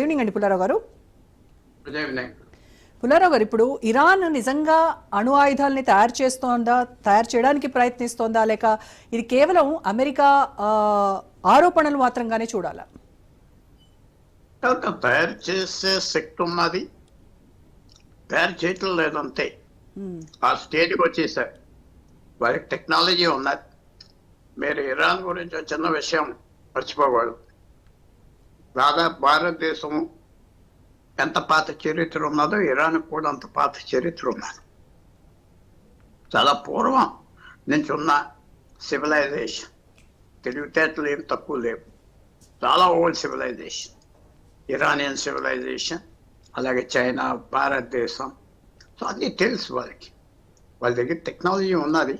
Evening అండి పుల్లారావు గారు. Good evening. Pullarao గారు, ఇప్పుడు ఇరాన్ నిజంగా అణు ఆయుధాలని తయారు చేయడానికి ప్రయత్నిస్తోందా, లేక ఇది కేవలం అమెరికా ఆరోపణలు మాత్రంగానే చూడాలా? తయారు చేసే శక్తి ఉన్నది, తయారు చేయటం లేదంతే. ఆ స్టేజ్కి వచ్చేసారు. వారికి టెక్నాలజీ ఉన్నది. మీరు ఇరాన్ గురించి చిన్న విషయం మర్చిపోకూడదు. దాదాపు భారతదేశం ఎంత పాత చరిత్ర ఉన్నదో ఇరాన్ కూడా అంత పాత చరిత్ర ఉన్నది. చాలా పూర్వం నుంచి ఉన్న సివిలైజేషన్, తెలివితేటలు ఏం తక్కువ లేవు. చాలా ఓల్డ్ సివిలైజేషన్, ఇరానియన్ సివిలైజేషన్, అలాగే చైనా, భారతదేశం. సో అన్నీ తెలుసు వాళ్ళకి. వాళ్ళ దగ్గర టెక్నాలజీ ఉన్నది,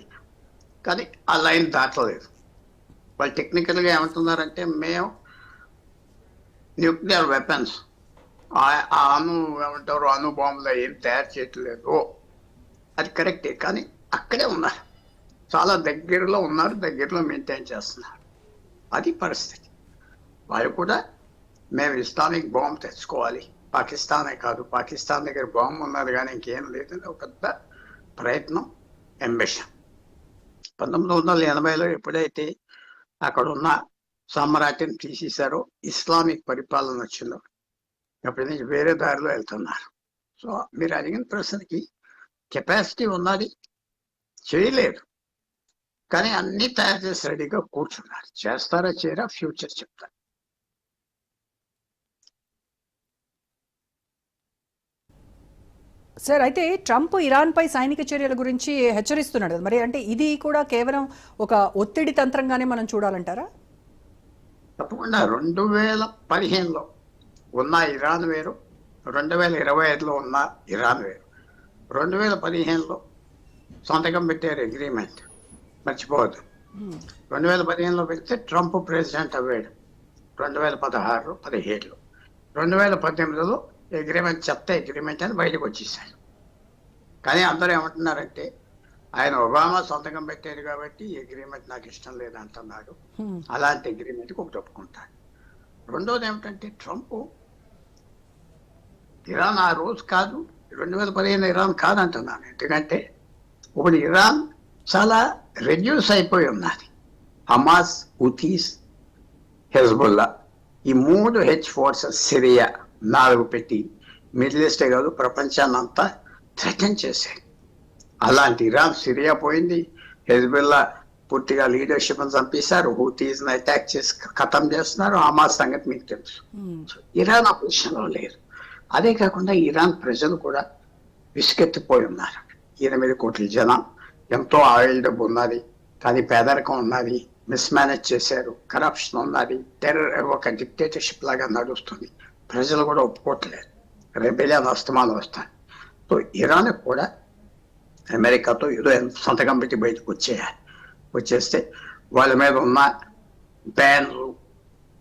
కానీ ఆ లైన్ దాటలేదు. వాళ్ళు టెక్నికల్గా ఏమంటున్నారంటే మేము న్యూక్లియర్ వెపన్స్, ఏమంటారు, అణు బాంబులు ఏం తయారు చేయట్లేదు. అది కరెక్టే, కానీ అక్కడే ఉన్నారు, చాలా దగ్గరలో ఉన్నారు, దగ్గరలో మెయింటైన్ చేస్తున్నారు. అది పరిస్థితి. వాళ్ళు కూడా మేము ఇస్లామిక్ బాంబు తెచ్చుకోవాలి, పాకిస్తానే కాదు, పాకిస్తాన్ దగ్గర బాంబు ఉన్నది కానీ ఇంకేం లేదని ఒక పెద్ద ప్రయత్నం, అంబిషన్. 1980లో ఎప్పుడైతే అక్కడ ఉన్న సామ్రాజ్యం తీసేశారో, ఇస్లామిక్ పరిపాలన వచ్చిందో, అప్పటి నుంచి వేరే దారిలో వెళ్తున్నారు. సో మీరు అడిగిన ప్రశ్నకి కెపాసిటీ ఉన్నది, చేయలేదు, కానీ అన్ని తయారు చేసి రెడీగా కూర్చున్నారు. చేస్తారా చేయరా ఫ్యూచర్ చెప్తారు. సార్, అయితే ట్రంప్ ఇరాన్ పై సైనిక చర్యల గురించి హెచ్చరిస్తున్నాడు కదా, మరి అంటే ఇది కూడా కేవలం ఒక ఒత్తిడి తంత్రంగానే మనం చూడాలంటారా? తప్పకుండా 2015లో ఉన్న ఇరాన్ వేరు, 2025లో ఉన్న ఇరాన్ వేరు. 2015లో సంతకం పెట్టారు అగ్రిమెంట్, మర్చిపోవద్దు. 2015లో పెడితే ట్రంప్ ప్రెసిడెంట్ అవ్వాడు. 2016, 17, 2018లో అగ్రిమెంట్ చెప్తే అగ్రిమెంట్ అని బయటకు వచ్చేసాడు. కానీ అందరూ ఏమంటున్నారంటే ఆయన ఒబామా సంతకం పెట్టారు కాబట్టి అగ్రిమెంట్ నాకు ఇష్టం లేదంటున్నారు. అలాంటి అగ్రిమెంట్కి ఒకటి ఒప్పుకుంటాడు. రెండోది ఏమిటంటే ట్రంప్ ఇరాన్ ఆ రోజు కాదు, 2015 ఇరాన్ కాదంటున్నాను. ఎందుకంటే ఇప్పుడు ఇరాన్ చాలా రెడ్యూస్ అయిపోయి ఉన్నది. హమాస్, హూతీస్, హెజ్బుల్లా, ఈ 3 హెచ్ ఫోర్సెస్, సిరియా 4 పెట్టి మిడిల్ ఈస్టే కాదు ప్రపంచాన్ని అంతా థ్రెటన్ చేశాయి. అలాంటి ఇరాన్ సిరియా పోయింది, హెజ్బుల్లా పూర్తిగా లీడర్షిప్ చంపేశారు, హూతీస్ని అటాక్ చేసి ఖతం చేస్తున్నారు. హమాస్ సంగతి మీకు తెలుసు. ఇరాన్ ఆ పొజిషన్లో లేదు. అదే కాకుండా ఇరాన్ ప్రజలు కూడా విసుకెత్తిపోయి ఉన్నారు. 8 కోట్ల జనం, ఎంతో ఆయిల్ డబ్బు ఉన్నది, కానీ పేదరికం ఉన్నది, మిస్మేనేజ్ చేశారు, కరప్షన్ ఉన్నది, టెర్రర్ ఒక డిక్టేటర్షిప్ లాగా నడుస్తుంది. ప్రజలు కూడా ఒప్పుకోవట్లేదు, రెబెలియన్ అస్తమానం వస్తాయి. సో ఇరాన్ కూడా అమెరికాతో ఏదో సంతకం పెట్టి బయటకు వచ్చేస్తే వాళ్ళ మీద ఉన్న బ్యాన్లు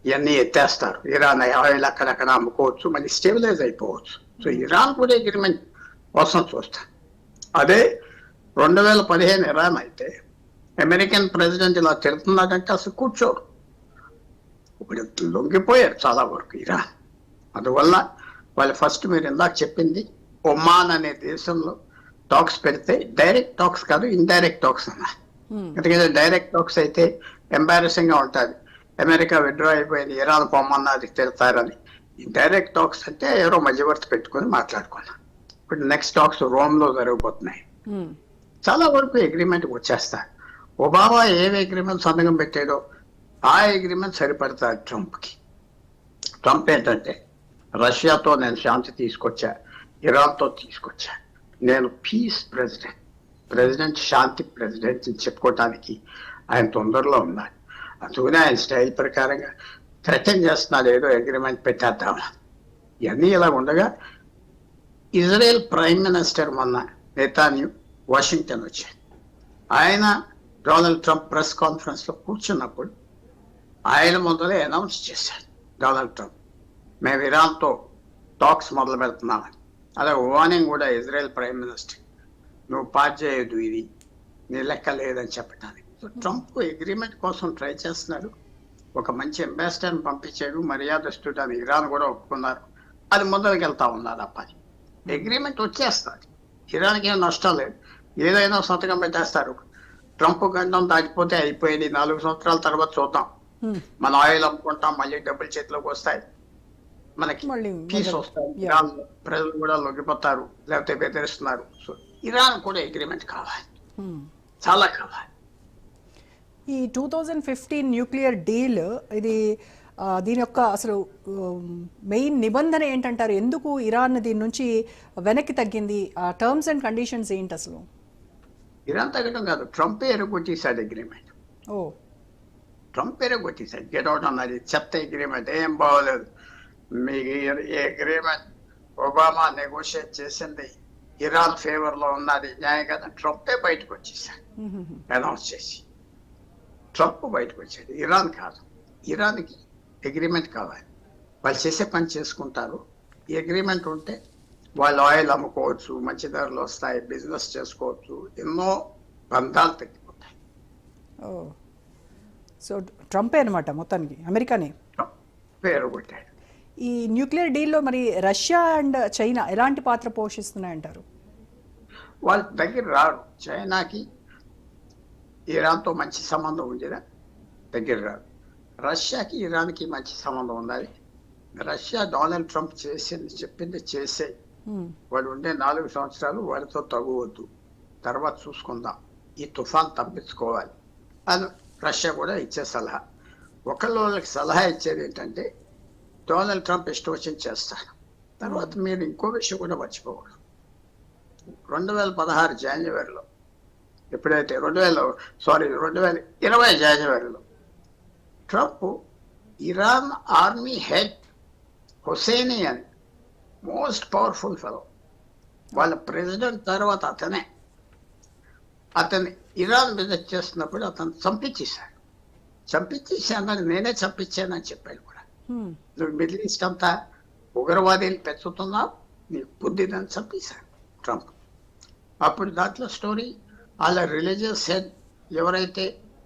ఇవన్నీ ఎత్తేస్తారు. ఇరాన్ ఆయిల్ అక్కడక్కడ అమ్ముకోవచ్చు, మళ్ళీ స్టెబిలైజ్ అయిపోవచ్చు. సో ఇరాన్ కూడా అగ్రిమెంట్ కోసం చూస్తారు. అదే 2015 ఇరాన్ అయితే అమెరికన్ ప్రెసిడెంట్ ఇలా తిరుగుతున్నాడంటే అసలు కూర్చోరు. ఇప్పుడు లొంగిపోయారు చాలా వరకు ఇరాన్. అందువల్ల వాళ్ళు ఫస్ట్ మీరు ఇందాక చెప్పింది ఒమాన్ అనే దేశంలో టాక్స్ పెడితే డైరెక్ట్ టాక్స్ కాదు, ఇండైరెక్ట్ టాక్స్ అన్నా. ఎందుకంటే డైరెక్ట్ టాక్స్ అయితే ఎంబారసింగ్ గా ఉంటుంది, అమెరికా విత్డ్రా అయిపోయింది, ఇరాన్ పొమ్మన్నది తిడతారని. డైరెక్ట్ టాక్స్ అంటే ఎవరో మధ్యవర్తి పెట్టుకొని మాట్లాడుకున్నాం. ఇప్పుడు నెక్స్ట్ టాక్స్ రోమ్లో జరగబోతున్నాయి. చాలా వరకు అగ్రిమెంట్ వచ్చేస్తారు. ఒబామా ఏమి అగ్రిమెంట్ సంతకం పెట్టాడో ఆ అగ్రిమెంట్ సరిపడతారు ట్రంప్కి. ట్రంప్ ఏంటంటే రష్యాతో నేను శాంతి తీసుకొచ్చా, ఇరాన్తో తీసుకొచ్చా, నేను పీస్ ప్రెసిడెంట్ శాంతి ప్రెసిడెంట్ అని చెప్పుకోవటానికి ఆయన తొందరలో ఉన్నాడు. అందుకనే ఆయన స్టైల్ ప్రకారంగా థ్రెటన్ చేస్తున్నాడు, ఏదో అగ్రిమెంట్ పెట్టేద్దామని. ఇవన్నీ ఇలా ఉండగా ఇజ్రాయెల్ ప్రైమ్ మినిస్టర్ మొన్న నెతాన్యాహు వాషింగ్టన్ వచ్చాడు. ఆయన డొనాల్డ్ ట్రంప్ ప్రెస్ కాన్ఫరెన్స్లో కూర్చున్నప్పుడు ఆయన ముందరే అనౌన్స్ చేశాడు డొనాల్డ్ ట్రంప్, మేము ఇరాన్తో టాక్స్ మొదలు పెడుతున్నామని. అలాగే వార్నింగ్ కూడా ఇజ్రాయెల్ ప్రైమ్ మినిస్టర్, నువ్వు పాస్ చేయొద్దు, ఇది నీ లెక్క లేదని చెప్పడానికి. సో ట్రంప్ అగ్రిమెంట్ కోసం ట్రై చేస్తున్నాడు. ఒక మంచి అంబాసిడర్ని పంపించాడు, మర్యాదస్తుడు అని ఇరాన్ కూడా ఒప్పుకున్నారు. అది ముందరికి వెళ్తా ఉన్నది ఆ పని. అగ్రిమెంట్ వచ్చేస్తుంది, ఇరాన్కి ఏం నష్టం లేదు. ఏదైనా సంతకం పెట్టేస్తారు. ట్రంప్ గండం దాటిపోతే అయిపోయింది. 4 సంవత్సరాల తర్వాత చూద్దాం. మన ఆయిల్ అమ్ముకుంటాం, మళ్ళీ డబ్బులు చేతిలోకి వస్తాయి, మనకి మళ్ళీ పీస్ మొదలు. వస్తాయి. Yeah. ఇరాన్ ప్రజలు కూడా లొంగిపోతారు, లేకపోతే బెదిరిస్తున్నారు. సో ఇరాన్ కూడా అగ్రిమెంట్ కావాలి, చాలా కావాలి. ఈ 2015 న్యూక్లియర్ డీల్ ఇది దీని యొక్క అసలు మెయిన్ నిబంధన ఏంటంటారు? ఎందుకు ఇరాన్ దీని నుంచి వెనక్కి తగ్గింది? ఆ టర్మ్స్ అండ్ కండిషన్స్ ఏంటి అసలు? ఇరాన్ తగ్గడం కాదు, ట్రంపే ఎరగొట్టేశాడు అగ్రిమెంట్. ఓ ట్రంప్ ఎరగొట్టేశాడు. గెట్ అవుట్ అన్నది చెత్త అగ్రిమెంట్, ఏం బాగోలేదు. మీకు ఈ అగ్రిమెంట్ ఒబామా నెగోషియేట్ చేసింది ఇరాన్ ఫేవర్ లో ఉన్నది, న్యాయం కదా. ట్రంపే బయటకు వచ్చేసాడు అనౌన్స్ చేసి. ట్రంప్ బయటకు వచ్చాడు, ఇరాన్ కాదు. ఇరాన్కి అగ్రిమెంట్ కావాలి, వాళ్ళు చేసే పని చేసుకుంటారు. ఈ అగ్రిమెంట్ ఉంటే వాళ్ళు ఆయిల్ అమ్ముకోవచ్చు, మంచి ధరలు వస్తాయి, బిజినెస్ చేసుకోవచ్చు, ఎన్నో బంధాలు తగ్గిపోతాయి. ఓ సో ట్రంపే అనమాట మొత్తానికి, అమెరికానే పేరు కొట్టాడు. ఈ న్యూక్లియర్ డీల్లో మరి రష్యా అండ్ చైనా ఎలాంటి పాత్ర పోషిస్తున్నాయంటారు? వాళ్ళ దగ్గర రారు. చైనాకి ఇరాన్తో మంచి సంబంధం ఉండేదా, దగ్గర రారు. రష్యాకి ఇరాన్కి మంచి సంబంధం ఉండాలి. రష్యా డొనాల్డ్ ట్రంప్ చేసింది చెప్పింది చేసే, వాడు ఉండే 4 సంవత్సరాలు వాడితో తగ్గవద్దు, తర్వాత చూసుకుందాం, ఈ తుఫాన్ తప్పించుకోవాలి అని రష్యా కూడా ఇచ్చే సలహా. ఒకళ్ళకి సలహా ఇచ్చేది ఏంటంటే, డొనాల్డ్ ట్రంప్ ఇష్టం వచ్చింది చేస్తాను. తర్వాత మీరు ఇంకో విషయం కూడా మర్చిపోకూడదు. 2016 జనవరిలో ఎప్పుడైతే 2020 జనవరిలో Trump Iran army head Hussaini అని, మోస్ట్ పవర్ఫుల్ ఫెలో, వాళ్ళ ప్రెసిడెంట్ తర్వాత అతన్ని ఇరాన్ విజిట్ చేస్తున్నప్పుడు అతను చంపించేశాడు. చంపించేసానని నేనే చంపించానని చెప్పాడు కూడా. నువ్వు మిడిల్ ఈస్ట్ అంతా ఉగ్రవాదీని పెంచుతున్నావు, నీకు బుద్ధిని చంపేశాడు ట్రంప్. అప్పుడు దాంట్లో స్టోరీ, వాళ్ళ రిలీజియస్ హెడ్ ఎవరైతే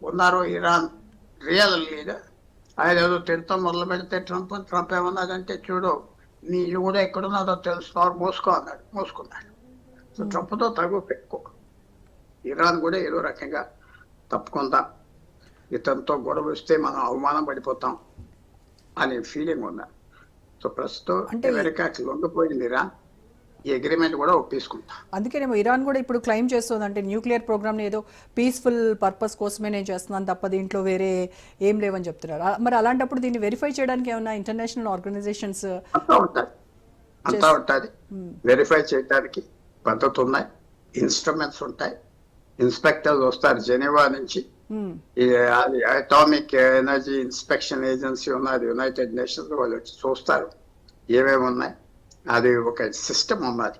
ఉన్నారో ఇరాన్ రియల్ లీడర్, ఆయన ఏదో తిడతాం మొదలు పెడితే ట్రంప్ ఏమన్నాడంటే, చూడు నీ కూడా ఎక్కడున్నాదో తెలుసుకున్నారు, మోసుకో అన్నాడు. మోసుకున్నాడు. సో ట్రంప్తో తగు పెట్టుకో, ఇరాన్ కూడా ఏదో రకంగా తప్పుకుందాం, ఇతనితో గొడవ వస్తే మనం అవమానం పడిపోతాం అనే ఫీలింగ్ ఉన్నా. సో ప్రస్తుతం అమెరికాకి లొంగిపోయింది ఇరాన్, ఈ అగ్రిమెంట్ కూడా ఒప్పేసుకుంటా. అందుకేనేమో ఇరాన్ కూడా ఇప్పుడు క్లెయిమ్ చేస్తుంది, అంటే న్యూక్లియర్ ప్రోగ్రామ్ని ఏదో పీస్ఫుల్ పర్పస్ కోసమే నేను చేస్తున్నాను తప్ప దీంట్లో వేరే ఏం లేవని చెప్తున్నారు. మరి అలాంటప్పుడు దీన్ని వెరిఫై చేయడానికి ఏమన్నా ఇంటర్నేషనల్ ఆర్గనైజేషన్స్ అంతా ఉంటుంది. వెరిఫై చేయడానికి పద్ధతి ఉన్నాయి, ఇన్స్ట్రుమెంట్స్ ఉంటాయి, ఇన్స్పెక్టర్స్ వస్తారు జెనీవా నుంచి. అటామిక్ ఎనర్జీ ఇన్స్పెక్షన్ ఏజెన్సీ ఉన్నది యునైటెడ్ నేషన్స్, వాళ్ళు వచ్చి చూస్తారు ఏమేమి ఉన్నాయి. అది ఒక సిస్టమ్ ఉన్నది,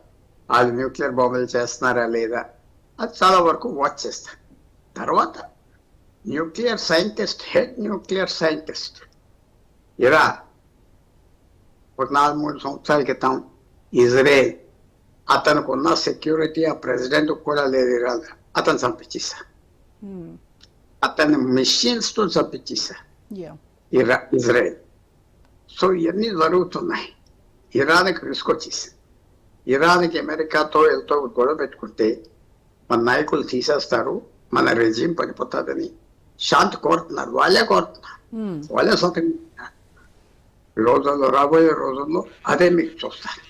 అది న్యూక్లియర్ బాంబులు చేస్తున్నారా లేదా అది చాలా వరకు వాచ్ చేస్తారు. తర్వాత nuclear scientist, head nuclear scientist Iran ఒక 4-3 సంవత్సరాల క్రితం ఇజ్రాయెల్, అతనికి ఉన్న సెక్యూరిటీ ఆ ప్రెసిడెంట్ కూడా లేదు ఇరాన్, అతను చంపించేశా. అతన్ని మెషిన్స్ తో చంపించేశా ఇజ్రాయెల్. సో ఇవన్నీ జరుగుతున్నాయి. ఇరాన్కి రిస్క్ వచ్చేసి, ఇరాన్కి అమెరికాతో ఎంతో గొడవ పెట్టుకుంటే మన నాయకులు తీసేస్తారు, మన రెజీమ్ పడిపోతుందని శాంతి కోరుతున్నారు. వాళ్ళే కోరుతున్నారు, వాళ్ళే సొంతం రోజుల్లో, రాబోయే రోజుల్లో అదే మీకు చూస్తారు.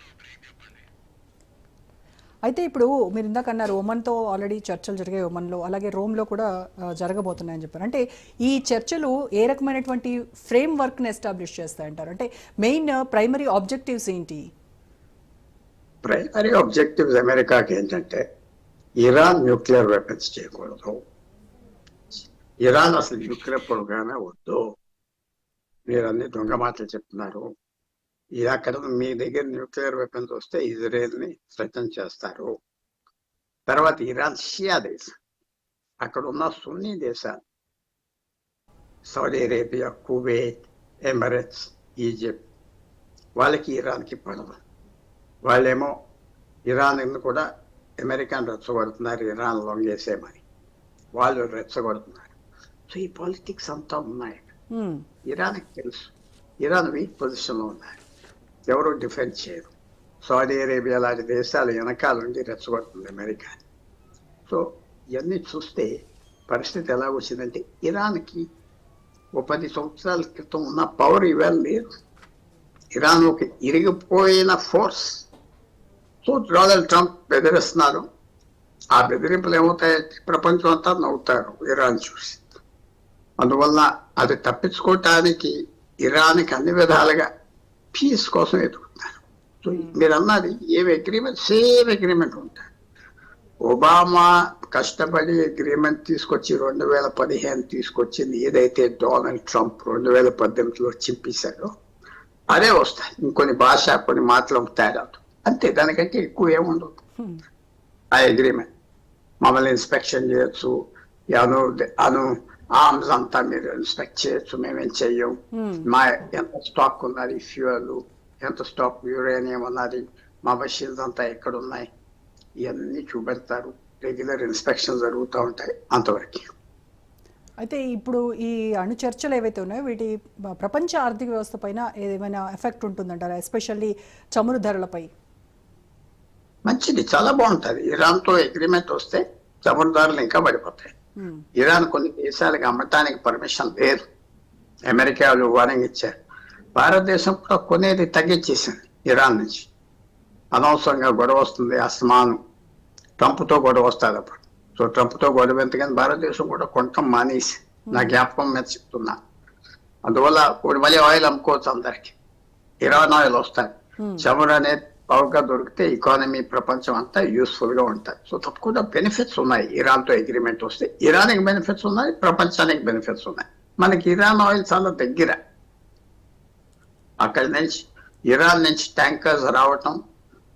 అయితే ఇప్పుడు మీరు ఇందాక అన్నారు ఒమన్తో ఆల్రెడీ చర్చలు జరిగాయి ఒమన్లో, అలాగే రోమ్లో కూడా జరగబోతున్నాయని చెప్పారు. అంటే ఈ చర్చలు ఏ రకమైనటువంటి ఫ్రేమ్ వర్క్ని ఎస్టాబ్లిష్ చేస్తాయంటారు? అంటే మెయిన్ ప్రైమరీ ఆబ్జెక్టివ్స్ ఏంటి? ప్రైమరీ ఆబ్జెక్టివ్స్ అమెరికాకి ఏంటంటే, ఇరాన్ న్యూక్లియర్ వెపన్స్ చేయకూడదు, ఇరాన్ అసలు న్యూక్లియర్ ప్రోగ్రామే వద్దు, మీరు అన్ని దొంగ మాటలు చెప్తున్నారు, అక్కడ మీ దగ్గర న్యూక్లియర్ వెపన్స్ వస్తే ఇజ్రాయెల్ని థ్రెటన్ చేస్తారు. తర్వాత ఇరాన్ షియా దేశం, అక్కడ ఉన్న సున్నీ దేశాలు Saudi Arabia, Kuwait, Emirates, Egypt, వాళ్ళకి ఇరాన్కి పడదు. వాళ్ళేమో ఇరాన్ కూడా అమెరికాను రెచ్చగొడుతున్నారు, ఇరాన్ లొంగేసేమని వాళ్ళు రెచ్చగొడుతున్నారు. సో ఈ పాలిటిక్స్ అంతా ఉన్నాయి. ఇరాన్కి తెలుసు ఇరాన్ వీక్ పొజిషన్లో ఉన్నారు. ఎవరు డిఫెండ్ చేయరు. సౌదీ అరేబియా లాంటి దేశాలు వెనకాల నుండి రెచ్చగొడుతుంది అమెరికా. సో ఇవన్నీ చూస్తే పరిస్థితి ఎలా వచ్చిందంటే ఇరాన్కి ఓ 10 సంవత్సరాల క్రితం ఉన్న పవర్ ఇవాళ లేదు. ఇరాన్ ఒక ఇరిగిపోయిన ఫోర్స్. సో డొనాల్డ్ ట్రంప్ బెదిరిస్తున్నారు. ఆ బెదిరింపులు ఏమవుతాయంటే ప్రపంచం అంతా నవ్వుతారు ఇరాన్ చూసి. అందువల్ల అది తప్పించుకోవటానికి ఇరాన్కి అన్ని విధాలుగా పీస్ కోసం ఎదుగుతున్నారు. సో మీరు అన్నది ఏమి అగ్రిమెంట్, సేమ్ అగ్రిమెంట్ ఉంటాయి. ఒబామా కష్టపడి అగ్రిమెంట్ తీసుకొచ్చి 2015 తీసుకొచ్చింది ఏదైతే డొనాల్డ్ ట్రంప్ 2018లో చింపేశాడో అదే వస్తాయి. ఇంకొన్ని భాష కొన్ని మాటలు తేడా అంతే, దానికంటే ఎక్కువ ఏముండదు. ఆ అగ్రిమెంట్ మమ్మల్ని ఇన్స్పెక్షన్ చేయొచ్చు, అను ఆర్మ్స్ అంతా మీరు ఇన్స్పెక్ట్ చేయొచ్చు, మేమేం చెయ్యం. మా ఎంత స్టాక్ ఉన్నది ఫ్యూయల్, ఎంత స్టాక్ యురేనియం ఉన్నది, మా మెషిన్స్ అంతా ఎక్కడ ఉన్నాయి, ఇవన్నీ చూపెడతారు. రెగ్యులర్ ఇన్స్పెక్షన్ జరుగుతూ ఉంటాయి అంతవరకు. అయితే ఇప్పుడు ఈ అణు చర్చలు ఏవైతే ఉన్నాయో వీటి ప్రపంచ ఆర్థిక వ్యవస్థ పైన ఏమైనా ఎఫెక్ట్ ఉంటుందంటారా, ఎస్పెషల్లీ చమురు ధరలపై? మంచిది, చాలా బాగుంటుంది. ఇరాన్తో అగ్రిమెంట్ వస్తే చమురు ధరలు ఇంకా పడిపోతాయి. ఇరాన్ కొన్ని దేశాలకు అమ్మటానికి పర్మిషన్ లేదు. అమెరికాలు వార్నింగ్ ఇచ్చారు. భారతదేశం కూడా కొనేది తగ్గించేసింది ఇరాన్ నుంచి. అనవసరంగా గొడవ వస్తుంది, అస్మాను ట్రంప్తో గొడవ వస్తుంది అప్పుడు. సో ట్రంప్తో గొడవ ఎందుకని భారతదేశం కూడా కొనటం మానేసి, నా జ్ఞాపకం మీద చెప్తున్నా. అందువల్ల మళ్ళీ ఆయిల్ అమ్ముకోవచ్చు అందరికి. ఇరాన్ ఆయిల్ వస్తాయి. చమురు అనేది బాగా దొరికితే ఎకానమీ ప్రపంచం అంతా యూస్ఫుల్ గా ఉంటుంది. సో తప్పకుండా బెనిఫిట్స్ ఉన్నాయి ఇరాన్తో అగ్రిమెంట్ వస్తే. ఇరాన్కి బెనిఫిట్స్ ఉన్నాయి, ప్రపంచానికి బెనిఫిట్స్ ఉన్నాయి. మనకి ఇరాన్ ఆయిల్ చాలా దగ్గర. అక్కడి నుంచి ఇరాన్ నుంచి ట్యాంకర్స్ రావటం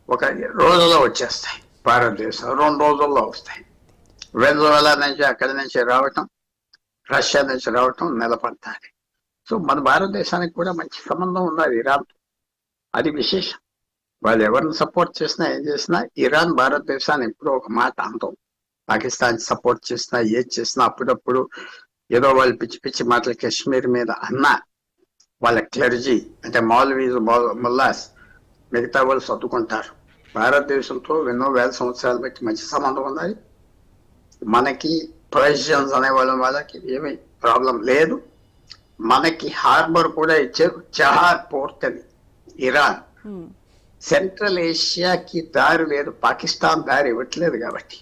ఒక రోజులో వచ్చేస్తాయి భారతదేశం, 2 రోజుల్లో వస్తాయి. వెనజువేలా నుంచి అక్కడి నుంచి రావటం, రష్యా నుంచి రావటం నిలబడతాయి. సో మన భారతదేశానికి కూడా మంచి సంబంధం ఉన్నది ఇరాన్. అది విశేషం. వాళ్ళు ఎవరిని సపోర్ట్ చేసినా ఏం చేసినా ఇరాన్ భారతదేశాన్ని ఎప్పుడూ ఒక మాట అంటాం. పాకిస్తాన్ సపోర్ట్ చేసినా ఏది చేసినా అప్పుడప్పుడు ఏదో వాళ్ళు పిచ్చి పిచ్చి మాటలు కాశ్మీర్ మీద అన్నా వాళ్ళ క్లెర్జీ అంటే మౌలవీస్ ముల్లాస్ మిగతా వాళ్ళు చదువుకుంటారు. భారతదేశంతో ఎన్నో వేల సంవత్సరాలు బట్టి మంచి సంబంధం ఉన్నది. మనకి పర్షియన్స్ అనే వాళ్ళకి ఏమీ ప్రాబ్లం లేదు. మనకి హార్బర్ కూడా ఇచ్చారు, చహార్ పోర్ట్ అని. ఇరాన్ సెంట్రల్ ఏషియాకి దారి లేదు, పాకిస్తాన్ దారి ఇవ్వట్లేదు కాబట్టి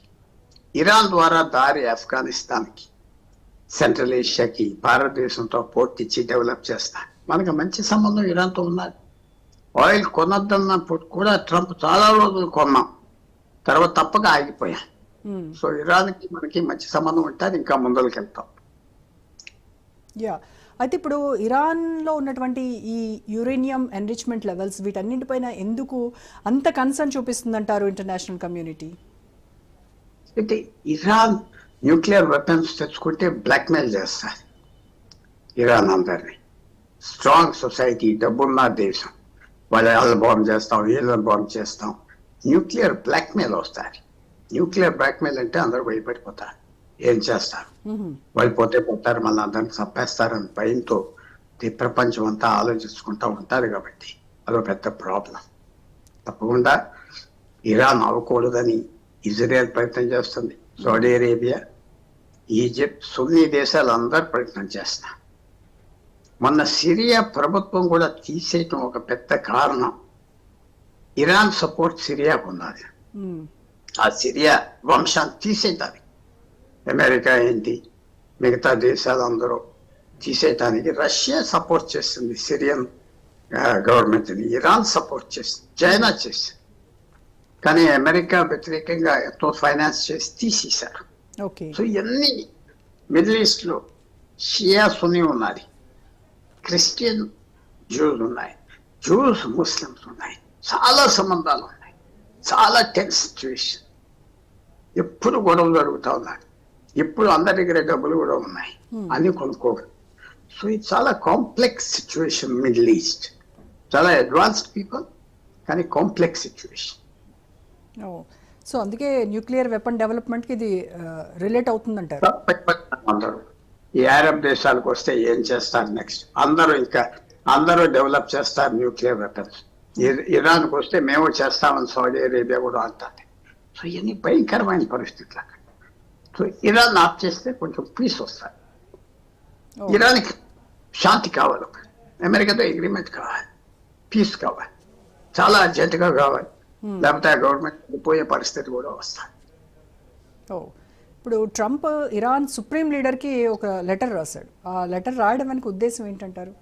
ఇరాన్ ద్వారా దారి ఆఫ్ఘనిస్తాన్కి, సెంట్రల్ ఏషియాకి భారతదేశంతో పోర్ట్ ఇచ్చి డెవలప్ చేస్తా. మనకి మంచి సంబంధం ఇరాన్తో ఉన్నది. ఆయిల్ కొనొద్దన్నప్పుడు కూడా ట్రంప్ చాలా రోజులు కొన్నాం, తర్వాత తప్పక ఆగిపోయాం. సో ఇరాన్కి మనకి మంచి సంబంధం ఉంటుంది, ఇంకా ముందరికి వెళ్తాం. యా, అయితే ఇప్పుడు ఇరాన్లో ఉన్నటువంటి ఈ యురేనియం ఎన్రిచ్మెంట్ లెవెల్స్ వీటన్నింటిపైన ఎందుకు అంత కన్సర్న్ చూపిస్తుందంటారు ఇంటర్నేషనల్ కమ్యూనిటీ? అయితే ఇరాన్ న్యూక్లియర్ వెపన్స్ తెచ్చుకుంటే బ్లాక్మెయిల్ చేస్తారు ఇరాన్ అందరినీ. స్ట్రాంగ్ సొసైటీ, డబ్బున్న దేశం, వాళ్ళ బాంబ్ చేస్తాం, వీళ్ళని బాంబ్ చేస్తాం. న్యూక్లియర్ బ్లాక్మెయిల్ వస్తారు. న్యూక్లియర్ బ్లాక్మెయిల్ అంటే అందరూ భయపడిపోతారు. ఏం చేస్తారు, వాళ్ళు పోతే పోతారు, మళ్ళీ అందరిని చంపేస్తారని భయంతో ప్రపంచం అంతా ఆలోచించుకుంటూ ఉంటారు. కాబట్టి అదో పెద్ద ప్రాబ్లం. తప్పకుండా ఇరాన్ అవ్వకూడదని ఇజ్రాయెల్ ప్రయత్నం చేస్తుంది, సౌదీ అరేబియా, ఈజిప్ట్, సున్నీ దేశాలు అందరూ ప్రయత్నం చేస్తున్నారు. మొన్న సిరియా ప్రభుత్వం కూడా తీసేయటం ఒక పెద్ద కారణం. ఇరాన్ సపోర్ట్ సిరియాకు ఉన్నది. ఆ సిరియా వంశాన్ని తీసేయటానికి అమెరికా ఏంటి మిగతా దేశాలందరూ తీసేయటానికి రష్యా సపోర్ట్ చేస్తుంది సిరియన్ గవర్నమెంట్ని, ఇరాన్ సపోర్ట్ చేస్తుంది, చైనా చేస్తుంది. కానీ అమెరికా వ్యతిరేకంగా ఎంతో ఫైనాన్స్ చేసి తీసేశారు. సో ఇవన్నీ మిడిల్ ఈస్ట్ లో షియా సున్నీ ఉన్నది, క్రిస్టియన్ జూస్ ఉన్నాయి, జూస్ ముస్లిమ్స్ ఉన్నాయి, చాలా సంబంధాలు ఉన్నాయి, చాలా టెన్స్ సిచ్యువేషన్. ఎప్పుడు గొడవలు జరుగుతూ ఉన్నాయి, ఇప్పుడు అందరి దగ్గర డబ్బులు కూడా ఉన్నాయి, అన్ని కొనుక్కోగలరు. సో ఇది చాలా కాంప్లెక్స్ సిచ్యువేషన్ మిడిల్ ఈస్ట్. చాలా అడ్వాన్స్డ్ పీపుల్ కానీ కాంప్లెక్స్ సిచ్యువేషన్. సో అందుకే న్యూక్లియర్ వెపన్ డెవలప్మెంట్ కి ఇది రిలేట్ అవుతుందంటారు. అందరూ ఈ అరబ్ దేశాలకు వస్తే ఏం చేస్తారు నెక్స్ట్? అందరూ డెవలప్ చేస్తారు న్యూక్లియర్ వెపన్స్. ఇరాన్కి వస్తే మేము చేస్తామని సౌదీ అరేబియా కూడా అంటుంది. సో ఇవన్నీ భయంకరమైన పరిస్థితులు అక్కడ. సో ఇరాన్ ఆఫ్ చేస్తే కొంచెం పీస్ వస్తుంది. ఓ. ఇరాన్కి శాంతి కావాలి, అమెరికాతో అగ్రిమెంట్ కావాలి, పీస్ కావాలి, చాలా అర్జెంటుగా కావాలి. లేకపోతే ఆ గవర్నమెంట్ పోయే పరిస్థితి కూడా వస్తుంది. ఓ ఇప్పుడు ట్రంప్ ఇరాన్ సుప్రీం లీడర్కి ఒక లెటర్ రాశాడు. ఆ లెటర్ రాయడం వెనక ఉద్దేశం ఏంటంటారు?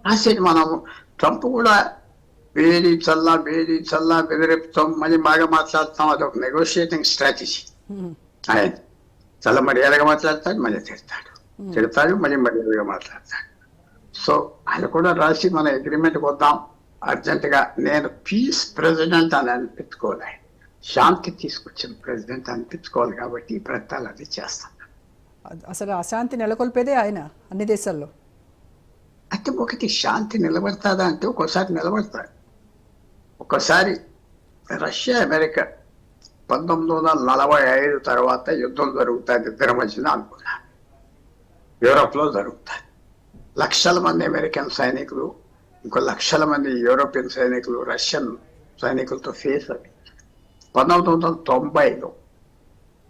రాసేది మనము ట్రంప్ కూడా వేడి చల్లా బెదిరిపుతాం, మళ్ళీ బాగా మాట్లాడుతాం, అదొక నెగోషియేటింగ్ స్ట్రాటజీ. ఆయన చాలా మర్యాదగా మాట్లాడతాడు, మళ్ళీ తిడతాడు, మళ్ళీ మర్యాదగా మాట్లాడతాడు. సో ఆయన కూడా రాసి మన అగ్రిమెంట్కి వద్దాం అర్జెంటుగా. నేను పీస్ ప్రెసిడెంట్ అని అనిపించుకోవాలి, శాంతి తీసుకొచ్చిన ప్రెసిడెంట్ అనిపించుకోవాలి. కాబట్టి ఈ ప్రయత్నాలు అది చేస్తాను. అసలు అశాంతి నెలకొల్పేదే ఆయన అన్ని దేశాల్లో. అంటే ఒకటి శాంతి నిలబడతాదా అంటే ఒక్కోసారి నిలబడతాడు. ఒక్కసారి రష్యా అమెరికా 1945 తర్వాత యుద్ధం జరుగుతుంది ఇద్దరి మధ్యన అనుకున్నా. యూరోప్లో జరుగుతుంది. లక్షల మంది అమెరికన్ సైనికులు, ఇంకో లక్షల మంది యూరోపియన్ సైనికులు రష్యన్ సైనికులతో ఫేస్ అవి. 1990లో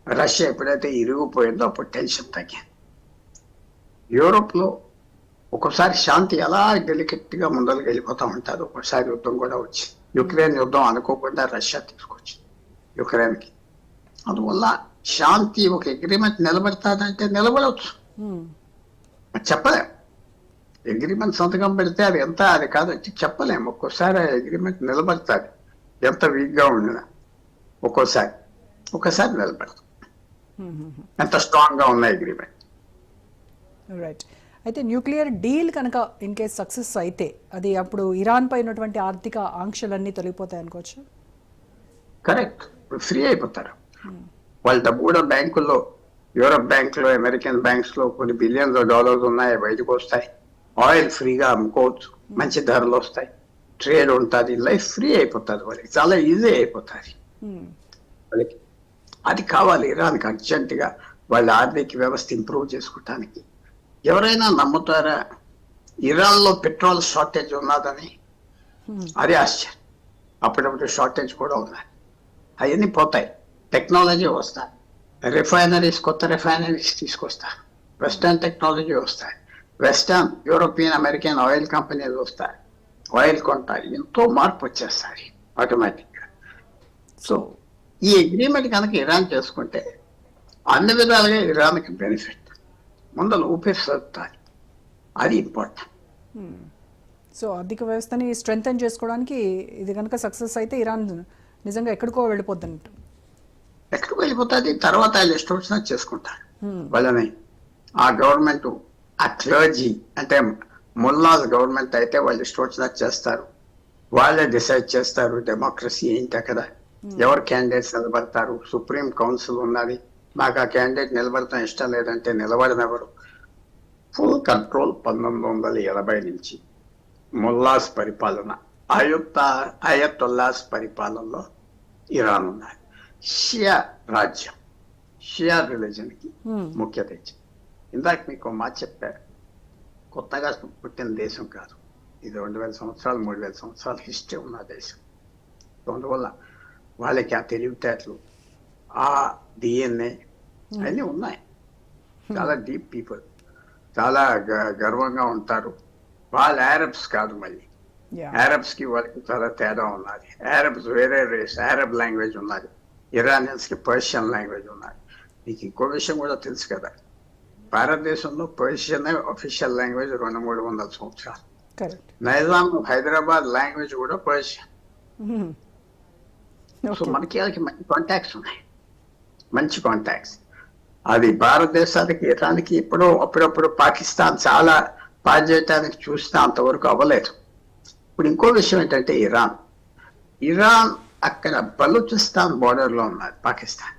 రష్యా ఎప్పుడైతే ఇరిగిపోయిందో అప్పుడు టెన్షన్ తగ్గింది. యూరోప్లో ఒక్కోసారి శాంతి ఎలా డెలికేట్గా ముందరికి వెళ్ళిపోతూ ఉంటుంది. ఒక్కోసారి యుద్ధం కూడా వచ్చి యుక్రెయిన్ యుద్ధం అనుకోకుండా రష్యా తీసుకొచ్చింది యుక్రెయిన్కి. అందువల్ల శాంతి ఒక అగ్రిమెంట్ నిలబడతాదంటే నిలబడవచ్చు, చెప్పలేం. అగ్రిమెంట్ సంతకం పెడితే అది ఎంత అది కాదంటే చెప్పలేము. ఒక్కోసారి ఆ అగ్రిమెంట్ నిలబడుతుంది, ఎంత వీక్గా ఉండినా. ఒక్కోసారి నిలబడదు, ఎంత స్ట్రాంగ్గా ఉన్న అగ్రిమెంట్. రైట్. అయితే న్యూక్లియర్ డీల్ కనుక ఇన్ కేస్ సక్సెస్ అయితే అది అప్పుడు ఇరాన్ పై ఉన్నటువంటి ఆర్థిక ఆంక్షలన్నీ తొలగిపోతాయి అనుకోవచ్చు. కరెక్ట్, ఫ్రీ అయిపోతారు. వాళ్ళ డబ్బు కూడా బ్యాంకుల్లో, యూరోప్ బ్యాంకులో, అమెరికన్ బ్యాంక్స్ లో కొన్ని బిలియన్స్ డాలర్స్ ఉన్నాయి, బయటకు వస్తాయి. ఆయిల్ ఫ్రీగా అమ్ముకోవచ్చు, మంచి ధరలు వస్తాయి, ట్రేడ్ ఉంటుంది, లైఫ్ ఫ్రీ అయిపోతుంది. వాళ్ళకి చాలా ఈజీ అయిపోతుంది. వాళ్ళకి అది కావాలి ఇరాన్కి అర్జెంటుగా, వాళ్ళ ఆర్థిక వ్యవస్థ ఇంప్రూవ్ చేసుకోవటానికి. ఎవరైనా నమ్ముతారా ఇరాన్లో పెట్రోల్ షార్టేజ్ ఉన్నదని? అదే ఆశ్చర్యం. అప్పుడప్పుడు షార్టేజ్ కూడా ఉన్నాయి. అవన్నీ పోతాయి, టెక్నాలజీ వస్తాయి, రిఫైనరీస్, కొత్త రిఫైనరీస్ తీసుకొస్తారు, వెస్టర్న్ టెక్నాలజీ వస్తాయి, వెస్టర్న్ యూరోపియన్ అమెరికన్ ఆయిల్ కంపెనీలు వస్తాయి, ఆయిల్ కొంటారు, ఎంతో మార్పు వచ్చేస్తాయి ఆటోమేటిక్గా. సో ఈ అగ్రిమెంట్ కనుక ఇరాన్ చేసుకుంటే అన్ని విధాలుగా ఇరాన్కి బెనిఫిట్. ముందర ఊపిరి సరుతారు, అది ఇంపార్టెంట్. సో ఆర్థిక వ్యవస్థని స్ట్రెంగ్తన్ చేసుకోవడానికి ఇది కనుక సక్సెస్ అయితే ఇరాన్ నిజంగా ఎక్కడికో వెళ్ళిపోద్దంట. ఎక్కడికి వెళ్ళిపోతుంది, తర్వాత వాళ్ళు ఇష్టం వచ్చినా చేసుకుంటారు. వాళ్ళని ఆ గవర్నమెంట్, ఆ క్లర్జీ అంటే ముల్లాస్ గవర్నమెంట్ అయితే వాళ్ళు ఇష్టం వచ్చినా చేస్తారు. వాళ్ళే డిసైడ్ చేస్తారు డెమోక్రసీ ఏంటి, అక్కడ ఎవరు క్యాండిడేట్స్ నిలబడతారు, సుప్రీం కౌన్సిల్ ఉన్నది. మాకు ఆ క్యాండిడేట్ నిలబడతాం ఇష్టం లేదంటే నిలబడినెవరు. ఫుల్ కంట్రోల్ 1980 నుంచి ముల్లాస్ పరిపాలన, అయతుల్లాస్ పరిపాలనలో ఇరాన్ ఉన్నది. షియా రాజ్యం, షియా రిలీజన్కి ముఖ్యత ఇచ్చింది. ఇందాక మీకు మాట చెప్పారు, కొత్తగా పుట్టిన దేశం కాదు ఇది. 2000 సంవత్సరాలు 3000 సంవత్సరాల హిస్టరీ ఉన్న దేశం. అందువల్ల వాళ్ళకి ఆ తెలివితేటలు, ఆ డిఎన్ఏ అన్నీ ఉన్నాయి. చాలా డీప్ పీపుల్, చాలా గర్వంగా ఉంటారు. వాళ్ళు అరబ్స్ కాదు, మళ్ళీ అరబ్స్ కి వాళ్ళకి చాలా తేడా ఉన్నది. అరబ్స్ వేరే రేస్, అరబ్ లాంగ్వేజ్ ఉన్నది. ఇరానియన్స్ కి పర్షియన్ లాంగ్వేజ్ ఉన్నది. మీకు ఇంకో విషయం కూడా తెలుసు కదా, భారతదేశంలో పర్షియన్ అఫీషియల్ లాంగ్వేజ్ 200-300 సంవత్సరాలు. నైజాం హైదరాబాద్ లాంగ్వేజ్ కూడా పర్షియన్. సో మనకి వాళ్ళకి మంచి కాంటాక్ట్స్ ఉన్నాయి, మంచి కాంటాక్ట్స్. అది భారతదేశానికి ఇరాన్కి ఇప్పుడు అప్పుడప్పుడు పాకిస్తాన్ చాలా పాస్ చేయడానికి చూస్తే అంతవరకు అవ్వలేదు. ఇప్పుడు ఇంకో విషయం ఏంటంటే ఇరాన్ అక్కడ బలూచిస్తాన్ బోర్డర్లో ఉన్నది పాకిస్తాన్.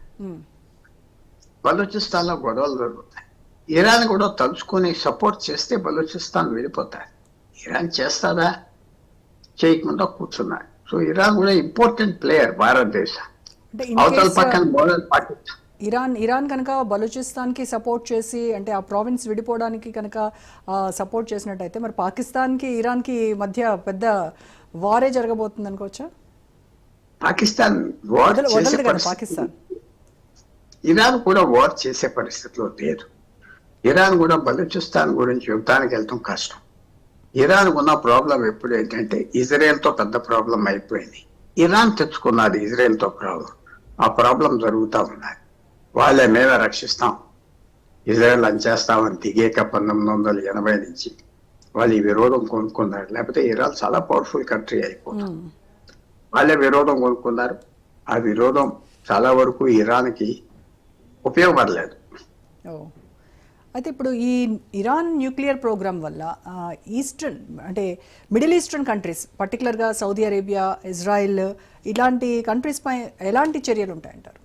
బలూచిస్తాన్లో గొడవలు జరుగుతాయి. ఇరాన్ కూడా తలుచుకొని సపోర్ట్ చేస్తే బలూచిస్తాన్ వెళ్ళిపోతారు. ఇరాన్ చేస్తారా, చేయకుండా కూర్చున్నారు. సో ఇరాన్ కూడా ఇంపార్టెంట్ ప్లేయర్ భారతదేశం. అవతల పక్కన బోర్డర్ పాకిస్తాన్. ఇరాన్ కనుక బలూచిస్తాన్కి సపోర్ట్ చేసి అంటే ఆ ప్రావిన్స్ విడిపోవడానికి కనుక సపోర్ట్ చేసినట్టయితే మరి పాకిస్తాన్కి ఇరాన్కి మధ్య పెద్ద వారే జరగబోతుంది అనుకోవచ్చా? పాకిస్తాన్ వార్ చేసే వదలదు కదా పరిస్థితి, పాకిస్తాన్. ఇరాన్ కూడా వార్ చేసే పరిస్థితిలో లేదు. ఇరాన్ కూడా బలూచిస్తాన్ గురించి యుద్ధానికి వెళ్తాం కష్టం. ఇరాన్ ఉన్న ప్రాబ్లం ఎప్పుడు ఏంటంటే ఇజ్రాయెల్తో పెద్ద ప్రాబ్లం అయిపోయింది. ఇరాన్ తెచ్చుకున్నది ఇజ్రాయెల్తో ప్రాబ్లం. ఆ ప్రాబ్లం జరుగుతూ ఉన్నది. వాళ్ళే మేమే రక్షిస్తాం, ఇజ్రాయెల్ అంచేస్తామని దిగేక 1980 నుంచి వాళ్ళు ఈ విరోధం కొనుక్కున్నారు. లేకపోతే ఇరాన్ చాలా పవర్ఫుల్ కంట్రీ అయిపోతుంది. వాళ్ళే విరోధం కొనుక్కున్నారు. ఆ విరోధం చాలా వరకు ఇరాన్కి ఉపయోగపడలేదు. అయితే ఇప్పుడు ఈ ఇరాన్ న్యూక్లియర్ ప్రోగ్రామ్ వల్ల ఈస్టర్న్ అంటే మిడిల్ ఈస్టర్న్ కంట్రీస్ పర్టికులర్గా సౌదీ అరేబియా, ఇజ్రాయిల్ ఇలాంటి కంట్రీస్ పై ఎలాంటి చర్యలు ఉంటాయంటారు?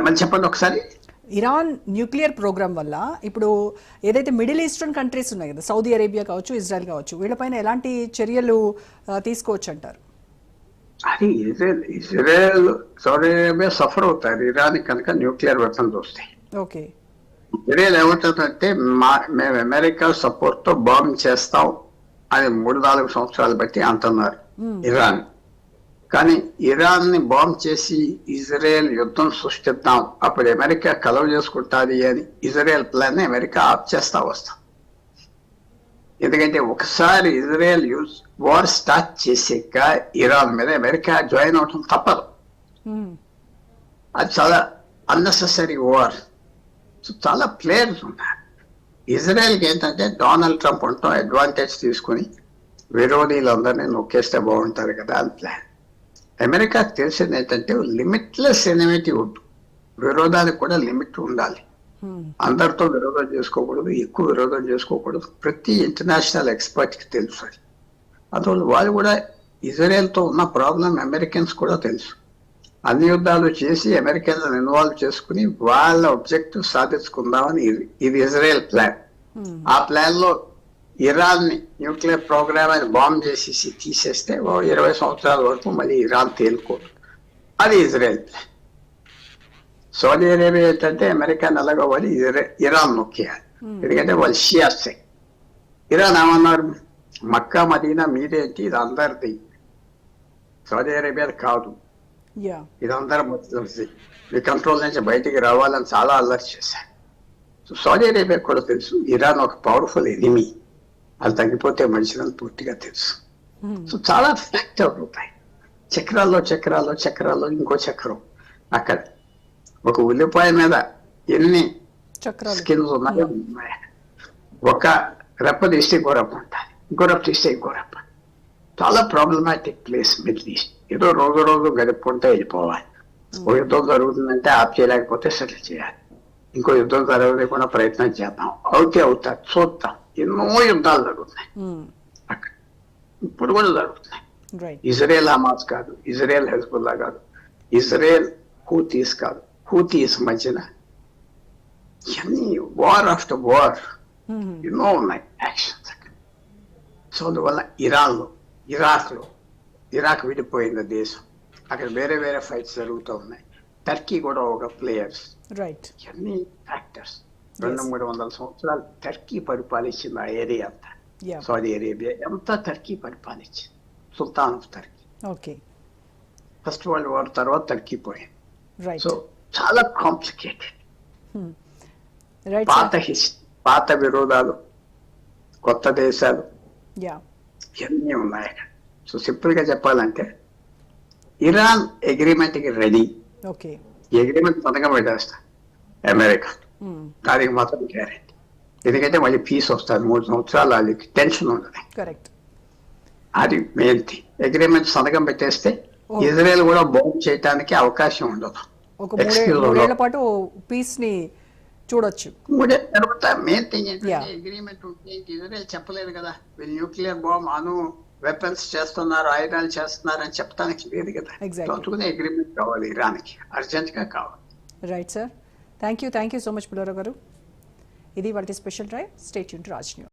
మళ్ళీ చెప్పండి ఒకసారి. ఇరాన్ న్యూక్లియర్ ప్రోగ్రామ్ వల్ల ఇప్పుడు ఏదైతే మిడిల్ ఈస్టర్న్ కంట్రీస్ ఉన్నాయి కదా, సౌదీ అరేబియా కావచ్చు, ఇజ్రాయెల్ కావచ్చు, వీళ్ళపైన ఎలాంటి చర్యలు తీసుకోవచ్చు అంటారు? అది ఇజ్రాయెల్ సౌదీ అరేబియా సఫర్ అవుతారు ఇరాన్ కనుక న్యూక్లియర్ వెపన్స్ వస్తాయి. ఓకే. ఇజ్రాయెల్ ఏమంటుందంటే మేము అమెరికా సపోర్ట్ తో బాంబ్ చేస్తాం అని 3-4 సంవత్సరాలు బట్టి అంటున్నారు ఇరాన్. కానీ ఇరాన్ ని బాంబ్ చేసి ఇజ్రాయెల్ యుద్ధం సృష్టిద్దాం, అప్పుడు అమెరికా కలవ చేసుకుంటాది అని ఇజ్రాయెల్ ప్లాన్ ని అమెరికా ఆఫ్ చేస్తా వస్తాం. ఎందుకంటే ఒకసారి ఇజ్రాయెల్ వార్ స్టార్ట్ చేసాక ఇరాన్ మీద అమెరికా జాయిన్ అవటం తప్పదు. అది చాలా అన్నెసెసరీ వార్. సో చాలా ప్లేయర్స్ ఉన్నారు. ఇజ్రాయెల్కి ఏంటంటే డొనాల్డ్ ట్రంప్ ఉంటాం అడ్వాంటేజ్ తీసుకుని విరోధీలందరినీ నొక్కేస్తే బాగుంటారు కదా అని ప్లాన్. అమెరికాకి తెలిసింది ఏంటంటే లిమిట్లెస్ ఎనిమిటీ వద్దు, విరోధానికి కూడా లిమిట్ ఉండాలి. అందరితో విరోధం చేసుకోకూడదు, ఎక్కువ విరోధం చేసుకోకూడదు. ప్రతి ఇంటర్నేషనల్ ఎక్స్పర్ట్కి తెలుసు అది. అందువల్ల వాళ్ళు కూడా ఇజ్రాయెల్తో ఉన్న ప్రాబ్లం అమెరికన్స్ కూడా తెలుసు. అన్ని యుద్ధాలు చేసి అమెరికన్లను ఇన్వాల్వ్ చేసుకుని వాళ్ళ ఆబ్జెక్టివ్ సాధించుకుందామని ఇది ఇజ్రాయెల్ ప్లాన్. ఆ ప్లాన్ లో ఇరాన్ ని న్యూక్లియర్ ప్రోగ్రామ్ అని బాంబ్ చేసేసి తీసేస్తే 20 సంవత్సరాల వరకు మళ్ళీ ఇరాన్ తేలుకోదు. అది ఇజ్రాయెల్ ప్లాన్. సౌదీ అరేబియా ఏంటంటే అమెరికా నల్లగవాలి, ఇరాన్ నొక్కేయాలి. ఎందుకంటే వాళ్ళు షియాసే. ఇరాన్ ఏమన్నారు, మక్కా మదీనా మీదేంటి, ఇది అందరిది, సౌదీ అరేబియా కాదు, ఇదందరూ ముస్లిమ్స్, ఈ కంట్రోల్ నుంచి బయటికి రావాలని చాలా అల్లరి చేశారు. సో సౌదీ అరేబియా కూడా తెలుసు ఇరాన్ ఒక పవర్ఫుల్ ఎనిమీ, అది తగ్గిపోతే మంచిదని పూర్తిగా తెలుసు. సో చాలా ఫ్యాక్టర్ అవుతాయి. చక్రాల్లో ఇంకో చక్రం. అక్కడ ఒక ఉల్లిపాయ మీద ఎన్ని స్కిన్స్ ఉన్నాయో, ఒక రెప్ప తీస్తే ఇంకో రెప్ప ఉంటుంది, ఇంకో రెప్ప తీస్తే ఇంకో రెప్ప. చాలా ప్రాబ్లమాటిక్ ప్లేస్ మిడిల్ ఈస్ట్. ఏదో రోజు గడుపుకుంటే వెళ్ళిపోవాలి. ఓ యుద్ధం జరుగుతుందంటే ఆప్ చేయలేకపోతే సెటిల్ చేయాలి, ఇంకో యుద్ధం జరగలేకుండా ప్రయత్నం చేద్దాం, అవుతారు చూద్దాం. ఎన్నో యుద్ధాలు జరుగుతున్నాయి అక్కడ, ఇప్పుడు కూడా జరుగుతున్నాయి. ఇజ్రాయెల్ హమాస్ కాదు, ఇజ్రాయెల్ హెజ్బుల్లా కాదు, ఇజ్రాయెల్ హూతీస్ కాదు, హూతీస్ మధ్యన ఇవన్నీ వార్ ఆఫ్టర్ వార్ ఎన్నో ఉన్నాయి యాక్షన్స్ అక్కడ. సో అందువల్ల ఇరాక్ విడిపోయింది దేశం, అక్కడ వేరే ఫైట్స్ జరుగుతూ ఉన్నాయి. టర్కీ కూడా ఒక ప్లేయర్స్. ఇవన్నీ ఫ్యాక్టర్స్. 200-300 సంవత్సరాలు టర్కీ పరిపాలించింది ఆ ఏరియా అంతా. సౌదీ అరేబియా ఎంత టర్కీ పరిపాలించింది, sultan of Turkey. First world war తర్వాత టర్కీ పోయింది. సో చాలా కాంప్లికేటెడ్. పాత విరోధాలు, కొత్త దేశాలు ఇవన్నీ ఉన్నాయి అక్కడ. సో సింపుల్ గా చెప్పాలంటే ఇరాన్ అగ్రిమెంట్ కి రెడీ. ఈ అగ్రిమెంట్ పథకం పెట్టేస్తా అమెరికా, దానికి మాత్రం గ్యారెంటీ. ఎందుకంటే మళ్ళీ పీస్ వస్తారు, 3 సంవత్సరాలు వాళ్ళకి టెన్షన్ ఉండదు. అది మెయిన్ థింగ్. అగ్రిమెంట్ సంతకం పెట్టేస్తే ఇజ్రాయెల్ కూడా బాంబ్ చేయడానికి అవకాశం ఉండదు. ఒక 3 ఏళ్ల పాటు పీస్ ని చూడొచ్చు. తర్వాత మెయిన్ థింగ్ ఏంటంటే అగ్రిమెంట్ ఉంటే ఇజ్రాయెల్ చెప్పలేదు కదా వీళ్ళు న్యూక్లియర్ బాంబ్ అను వెపన్స్ చేస్తున్నారు, ఆయుధాలు చేస్తున్నారు అని చెప్పడానికి లేదు కదా. అందుకనే అగ్రిమెంట్ కావాలి ఇరాన్కి, అర్జెంట్ గా కావాలి. Right sir, thank you so much Pullarao గారు. ఇది వాటి special drive. Stay tune to Raj news.